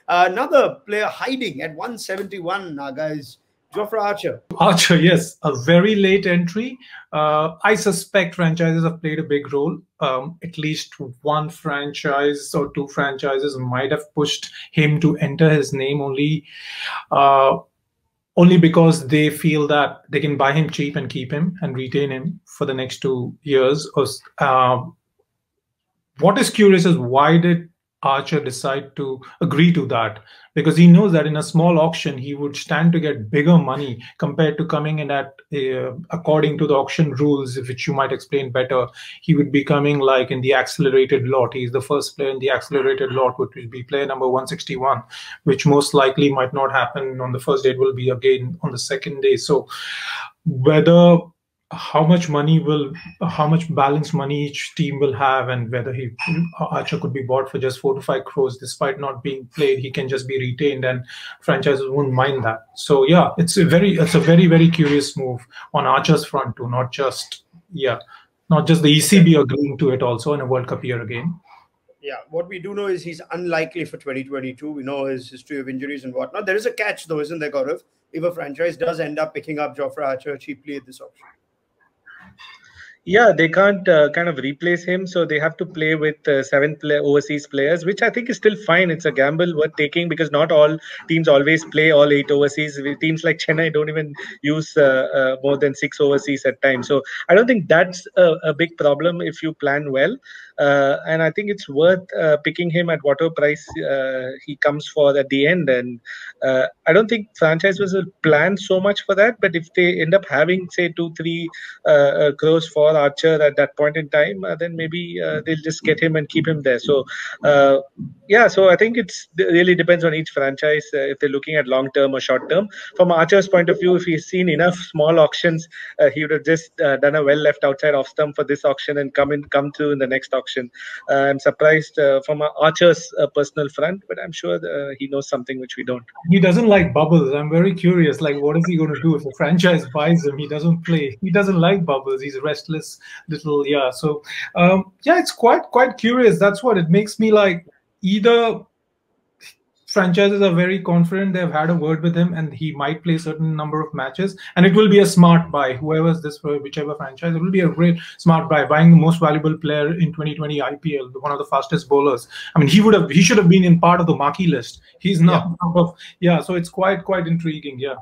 Another player hiding at 171, guys. Jofra Archer. Archer, yes, a very late entry. I suspect franchises have played a big role. At least one franchise or two franchises might have pushed him to enter his name only because they feel that they can buy him cheap and keep him and retain him for the next 2 years. What is curious is why did Archer decide to agree to that? Because he knows that in a small auction, he would stand to get bigger money compared to coming in at, according to the auction rules, which you might explain better, he would be coming like in the accelerated lot. He's the first player in the accelerated lot, which will be player number 161, which most likely might not happen on the first day. It will be again on the second day. So whether how much balanced money each team will have, and whether Archer could be bought for just 4 to 5 crores despite not being played, he can just be retained and franchises wouldn't mind that. So yeah, it's a very, very curious move on Archer's front too, not just the ECB agreeing to it also in a World Cup year again. Yeah, what we do know is he's unlikely for 2022. We know his history of injuries and whatnot. There is a catch though, isn't there, Gaurav? If a franchise does end up picking up Jofra Archer cheaply at this auction. Yeah, they can't kind of replace him, so they have to play with 7 overseas players, which I think is still fine. It's a gamble worth taking because not all teams always play all 8 overseas. Teams like Chennai don't even use more than 6 overseas at times. So I don't think that's a big problem if you plan well. And I think it's worth picking him at whatever price he comes for at the end. And I don't think franchises will plan so much for that. But if they end up having, say, 2-3 crores for Archer at that point in time, then maybe they'll just get him and keep him there. So yeah, so I think it really depends on each franchise if they're looking at long term or short term. From Archer's point of view, if he's seen enough small auctions, he would have just done a well left outside off stump for this auction and come through in the next auction. I'm surprised from Archer's personal front, but I'm sure he knows something which we don't. He doesn't like bubbles. I'm very curious. Like, what is he going to do if a franchise buys him? He doesn't play. He doesn't like bubbles. He's restless little. Yeah. So yeah, it's quite curious. That's what it makes me like. Either franchises are very confident they've had a word with him and he might play a certain number of matches, and it will be a smart buy. Whoever's this for, whichever franchise, it will be a great smart buy. Buying the most valuable player in 2020 IPL, one of the fastest bowlers. I mean, he should have been in part of the marquee list. He's not. Yeah. So it's quite intriguing. Yeah.